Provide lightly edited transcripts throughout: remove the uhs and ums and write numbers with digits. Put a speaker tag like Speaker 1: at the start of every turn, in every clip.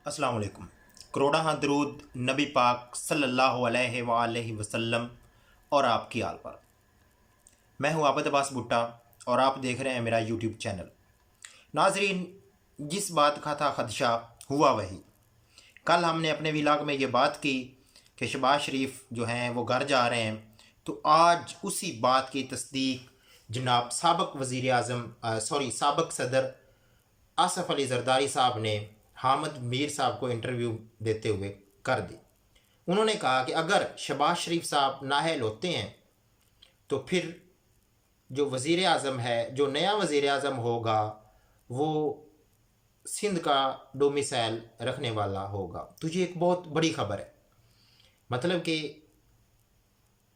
Speaker 1: अस्सलाम वालेकुम। करोड़ा दरूद नबी पाक सल्लल्लाहु अलैहि वसल्लम और आपकी आल पर। मैं हूं आबद अब्बास भुट्टा और आप देख रहे हैं मेरा यूट्यूब चैनल। नाजरीन, जिस बात का था खदशा हुआ वही। कल हमने अपने व्लॉग में ये बात की कि शहबाज शरीफ जो हैं वो घर जा रहे हैं, तो आज उसी बात की तस्दीक जनाब साबक सदर आसफ़ अली ज़रदारी साहब ने हामिद मीर साहब को इंटरव्यू देते हुए कर दी। उन्होंने कहा कि अगर शहबाज शरीफ साहब नाअहल होते हैं तो फिर जो वज़ीर आज़म है, जो नया वज़ीर आज़म होगा, वो सिंध का डोमिसाइल रखने वाला होगा। तो ये एक बहुत बड़ी खबर है। मतलब कि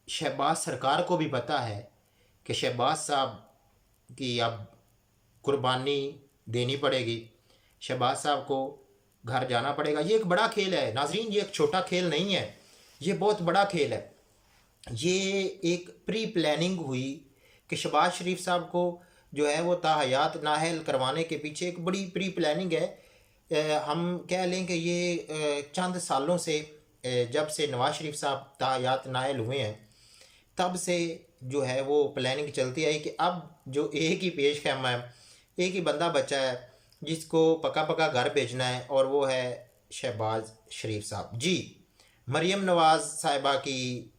Speaker 1: शहबाज सरकार को भी पता है कि शहबाज साहब की अब कुर्बानी देनी पड़ेगी, शहबाज साहब को घर जाना पड़ेगा। ये एक बड़ा खेल है नाजरीन, ये एक छोटा खेल नहीं है, ये बहुत बड़ा खेल है। ये एक प्री प्लानिंग हुई कि शहबाज शरीफ साहब को जो है वो ताहयात नाहल करवाने के पीछे एक बड़ी प्री प्लानिंग है। हम कह लें कि ये चंद सालों से, जब से नवाज शरीफ साहब ताहयात नाहल हुए हैं, तब से जो है वो प्लानिंग चलती आई कि अब जो एक ही पेश खैमा है, एक ही बंदा बचा है जिसको पका पका घर भेजना है, और वो है शहबाज शरीफ साहब। जी, मरीम नवाज़ साहिबा की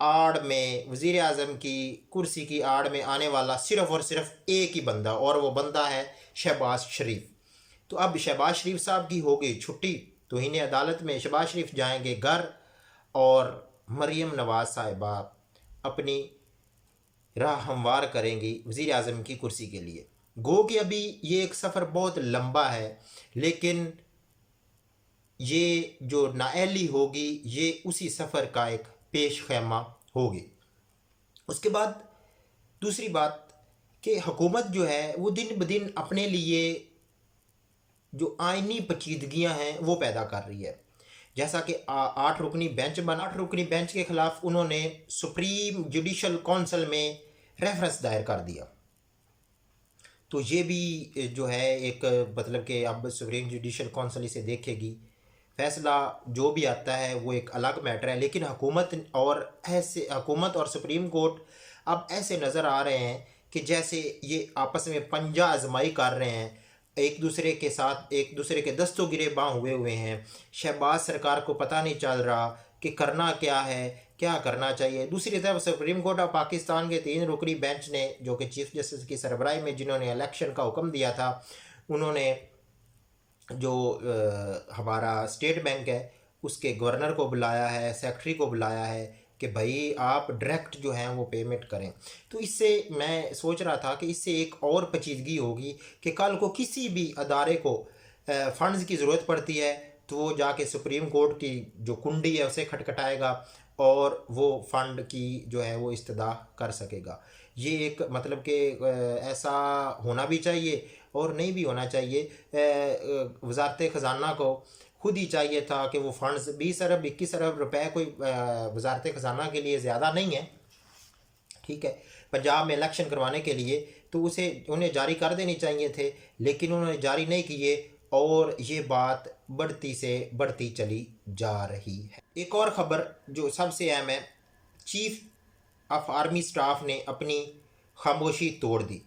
Speaker 1: आड़ में, वज़ीर आज़म की कुर्सी की आड़ में आने वाला सिर्फ़ और सिर्फ एक ही बंदा, और वो बंदा है शहबाज शरीफ। तो अब शहबाज शरीफ साहब की हो गई छुट्टी, तो इन्हें अदालत में शहबाज शरीफ जाएंगे घर, और मरीम नवाज़ साहिबा अपनी राह हमवार करेंगी वज़ीर आज़म की कुर्सी के लिए। गो कि अभी ये एक सफ़र बहुत लंबा है, लेकिन ये जो नाअहली होगी ये उसी सफ़र का एक पेश खैमा होगी। उसके बाद दूसरी बात कि हुकूमत जो है वो दिन ब दिन अपने लिए जो आइनी पेचीदगियाँ हैं वो पैदा कर रही है। जैसा कि 8 रुकनी बेंच के ख़िलाफ़ उन्होंने सुप्रीम जुडिशल कौंसिल में रेफरेंस दायर कर दिया। तो ये भी जो है एक, मतलब कि अब सुप्रीम जुडिशल कौंसिल इसे देखेगी, फ़ैसला जो भी आता है वो एक अलग मैटर है। लेकिन हुकूमत और सुप्रीम कोर्ट अब ऐसे नज़र आ रहे हैं कि जैसे ये आपस में पंजा आजमाई कर रहे हैं, एक दूसरे के साथ एक दूसरे के दस्तों गिरेबां हुए हुए हैं। शहबाज सरकार को पता नहीं चल रहा कि करना क्या है, क्या करना चाहिए। दूसरी तरफ सुप्रीम कोर्ट ऑफ पाकिस्तान के 3 रुकनी बेंच ने, जो कि चीफ जस्टिस की सरबराही में जिन्होंने इलेक्शन का हुक्म दिया था, उन्होंने जो हमारा स्टेट बैंक है उसके गवर्नर को बुलाया है, सेक्रेटरी को बुलाया है कि भाई आप डायरेक्ट जो हैं वो पेमेंट करें। तो इससे मैं सोच रहा था कि इससे एक और पेचीदगी होगी कि कल को किसी भी अदारे को फ़ंड्स की ज़रूरत पड़ती है तो वो जाके सुप्रीम कोर्ट की जो कुंडी है उसे खटखटाएगा और वो फ़ंड की जो है वो इस्तदा कर सकेगा। ये एक, मतलब कि ऐसा होना भी चाहिए और नहीं भी होना चाहिए। वजारत ख़जाना को खुद ही चाहिए था कि वो फ़ंड्स 20 अरब 21 अरब रुपए कोई वजारत ख़जाना के लिए ज़्यादा नहीं है, ठीक है, पंजाब में इलेक्शन करवाने के लिए, तो उसे उन्हें जारी कर देने चाहिए थे, लेकिन उन्होंने जारी नहीं किए और ये बात बढ़ती से बढ़ती चली जा रही है। एक और ख़बर जो सबसे अहम है, चीफ ऑफ आर्मी स्टाफ ने अपनी खामोशी तोड़ दी।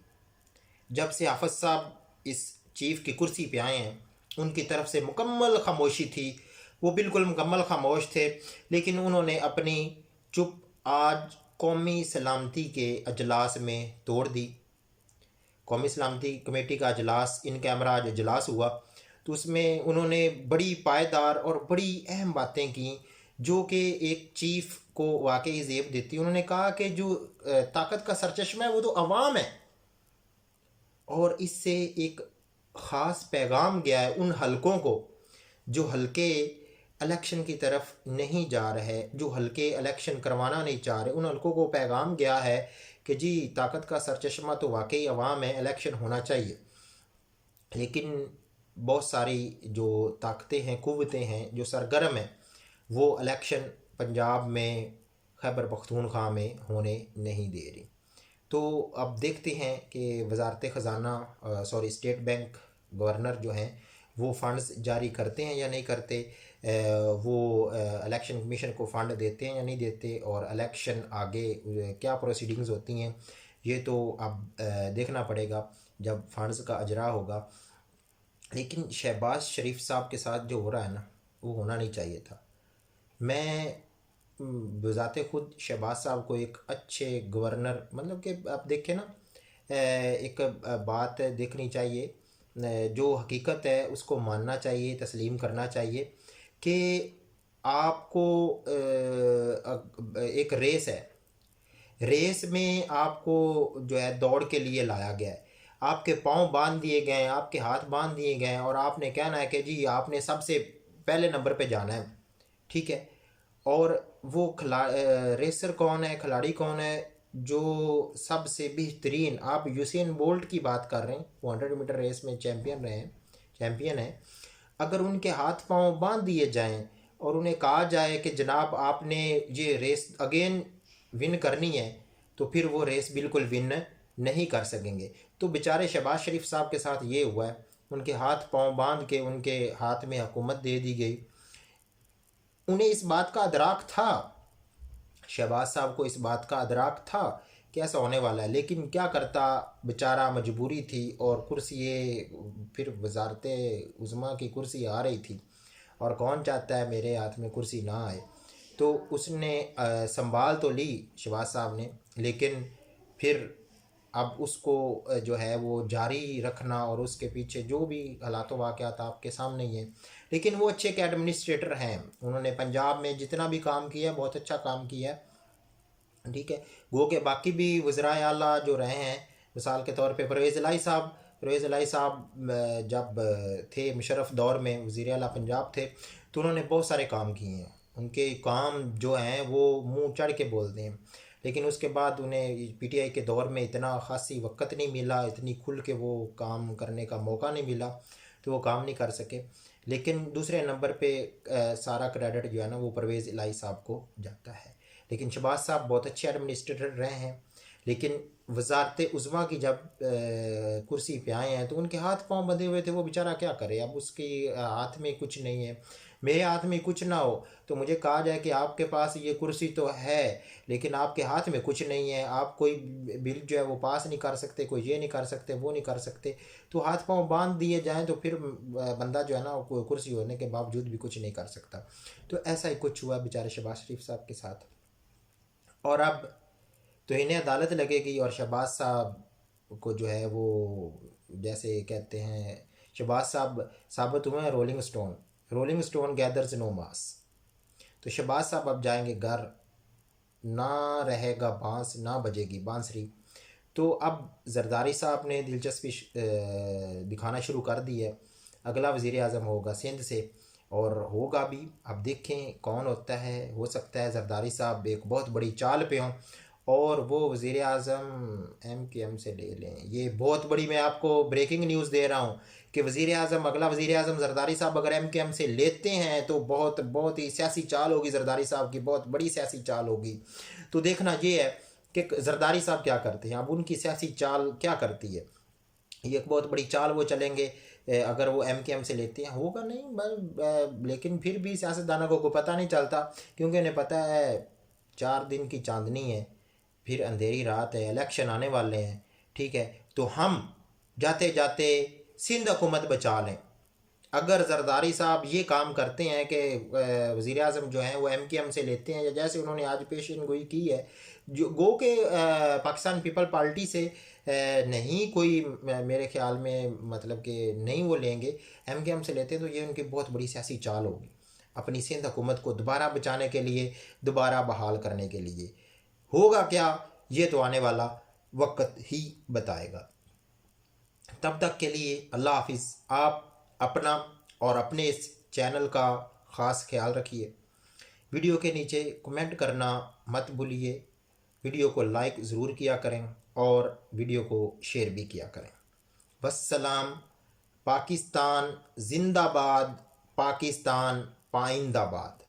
Speaker 1: जब से हाफिज़ साहब इस चीफ की कुर्सी पे आए हैं उनकी तरफ से मुकम्मल खामोशी थी, वो बिल्कुल मुकम्मल खामोश थे, लेकिन उन्होंने अपनी चुप आज कौमी सलामती के अजलास में तोड़ दी। कौमी सलामती कमेटी का अजलास इन कैमरा आज अजलास हुआ, तो उसमें उन्होंने बड़ी पायदार और बड़ी अहम बातें की जो कि एक चीफ को वाकई ज़ेब देती। उन्होंने कहा कि जो ताकत का सरचश्मा है वो तो अवाम है, और इससे एक ख़ास पैगाम गया है उन हलकों को जो हलके इलेक्शन की तरफ नहीं जा रहे, जो हलके इलेक्शन करवाना नहीं चाह रहे, उन हलकों को पैगाम गया है कि जी ताकत का सरचश्मा तो वाकई अवाम है, इलेक्शन होना चाहिए। लेकिन बहुत सारी जो ताकतें हैं, कुव्वतें हैं जो सरगर्म हैं, वो इलेक्शन पंजाब में खैबर पख्तूनख्वा में होने नहीं दे रही। तो अब देखते हैं कि वजारत ख़जाना स्टेट बैंक गवर्नर जो हैं वो फंड्स जारी करते हैं या नहीं करते, वो इलेक्शन कमीशन को फ़ंड देते हैं या नहीं देते, और इलेक्शन आगे क्या प्रोसीडिंग्स होती हैं, ये तो अब देखना पड़ेगा जब फंड्स का अजरा होगा। लेकिन शहबाज शरीफ साहब के साथ जो हो रहा है ना, वो होना नहीं चाहिए था। मैं बज़ाते खुद शहबाज साहब को एक अच्छे गवर्नर, मतलब कि आप देखें ना, एक बात देखनी चाहिए, जो हकीकत है उसको मानना चाहिए, तस्लीम करना चाहिए कि आपको एक रेस है, रेस में आपको जो है दौड़ के लिए लाया गया है, आपके पाँव बांध दिए गए हैं, आपके हाथ बांध दिए गए हैं, और आपने कहना है कि जी आपने सबसे पहले नंबर पे जाना है, ठीक है। और वो रेसर कौन है, खिलाड़ी कौन है, जो सबसे बेहतरीन, आप यूसेन बोल्ट की बात कर रहे हैं, वो 100 मीटर रेस में चैम्पियन रहे हैं, चैम्पियन है। अगर उनके हाथ पांव बांध दिए जाएं और उन्हें कहा जाए कि जनाब आपने ये रेस अगेन विन करनी है, तो फिर वो रेस बिल्कुल विन नहीं कर सकेंगे। तो बेचारे शहबाज शरीफ साहब के साथ ये हुआ है, उनके हाथ पांव बांध के उनके हाथ में हुकूमत दे दी गई। उन्हें इस बात का अदराक था, शहबाज साहब को इस बात का अदराक था कि ऐसा होने वाला है, लेकिन क्या करता बेचारा, मजबूरी थी, और कुर्सी ये फिर वजारत उज़्मा की कुर्सी आ रही थी, और कौन चाहता है मेरे हाथ में कुर्सी ना आए। तो उसने संभाल तो ली शहबाज साहब ने, लेकिन फिर अब उसको जो है वो जारी रखना, और उसके पीछे जो भी हालात वाक़यात आपके सामने ही हैं। लेकिन वो अच्छे के एडमिनिस्ट्रेटर हैं, उन्होंने पंजाब में जितना भी काम किया बहुत अच्छा काम किया है, ठीक है। गो के बाकी भी वज़राए आला जो रहे हैं, मिसाल के तौर पे परवेज़ इलाही साहब जब थे मुशर्रफ दौर में वज़ीर आला पंजाब थे, तो उन्होंने बहुत सारे काम किए हैं। उनके काम जो हैं वो मुंह चढ़ के बोलते हैं, लेकिन उसके बाद उन्हें पीटीआई के दौर में इतना ख़ासी वक़्त नहीं मिला, इतनी खुल के वो काम करने का मौका नहीं मिला, तो वो काम नहीं कर सके। लेकिन दूसरे नंबर पे सारा क्रेडिट जो है ना वो परवेज़ इलाही साहब को जाता है। लेकिन शहबाज साहब बहुत अच्छे एडमिनिस्ट्रेटर रहे हैं, लेकिन वजारत उज़्मा की जब कुर्सी पे आए हैं तो उनके हाथ पांव बंधे हुए थे, वो बेचारा क्या करे, अब उसके हाथ में कुछ नहीं है। मेरे हाथ में कुछ ना हो तो मुझे कहा जाए कि आपके पास ये कुर्सी तो है, लेकिन आपके हाथ में कुछ नहीं है, आप कोई बिल जो है वो पास नहीं कर सकते, कोई ये नहीं कर सकते, वो नहीं कर सकते, तो हाथ पांव बांध दिए जाएं तो फिर बंदा जो है ना कुर्सी होने के बावजूद भी कुछ नहीं कर सकता। तो ऐसा ही कुछ हुआ बेचारे शहबाज शरीफ साहब के साथ। और अब तो इन्हें अदालत लगेगी, और शहबाज साहब को जो है वो जैसे कहते हैं, शहबाज साहब साबित हुए हैं रोलिंग स्टोन गैदर्स नो मास। तो शहबाज साहब अब जाएंगे घर, ना रहेगा बांस, ना बजेगी बांसुरी। तो अब जरदारी साहब ने दिलचस्पी दिखाना शुरू कर दी है, अगला वज़ीर आज़म होगा सिंध से, और होगा भी, अब देखें कौन होता है। हो सकता है जरदारी साहब एक बहुत बड़ी चाल पे हों और वो वज़ीर आज़म MKM से ले लें। ये बहुत बड़ी, मैं आपको ब्रेकिंग न्यूज़ दे रहा हूँ कि अगला वज़ीर आज़म जरदारी साहब अगर MKM से लेते हैं तो बहुत बहुत ही सियासी चाल होगी, जरदारी साहब की बहुत बड़ी सियासी चाल होगी। तो देखना ये है कि जरदारी साहब क्या करते हैं, अब उनकी सियासी चाल क्या करती है। ये एक बहुत बड़ी चाल वो चलेंगे अगर वो MKM से लेते हैं, होगा नहीं लेकिन फिर भी सियासतदानों को पता नहीं चलता, क्योंकि उन्हें पता है 4 दिन की चांदनी है, फिर अंधेरी रात है, इलेक्शन आने वाले हैं, ठीक है। तो हम जाते जाते सिंध हुकूमत बचा लें। अगर जरदारी साहब ये काम करते हैं कि वज़ीर आज़म जो हैं वो MKM से लेते हैं, या जैसे उन्होंने आज पेशन गोई की है, जो गो के पाकिस्तान पीपल पार्टी से नहीं कोई मेरे ख्याल में, मतलब कि नहीं वो लेंगे, MKM से लेते हैं, तो ये उनकी बहुत बड़ी सियासी चाल होगी अपनी सिंध हुकूमत को दोबारा बचाने के लिए, दोबारा बहाल करने के लिए। होगा क्या, ये तो आने वाला वक्त ही बताएगा। तब तक के लिए अल्लाह हाफिज़। आप अपना और अपने इस चैनल का ख़ास ख्याल रखिए। वीडियो के नीचे कमेंट करना मत भूलिए, वीडियो को लाइक ज़रूर किया करें और वीडियो को शेयर भी किया करें। वस्सलाम। पाकिस्तान जिंदाबाद, पाकिस्तान पाइंदाबाद।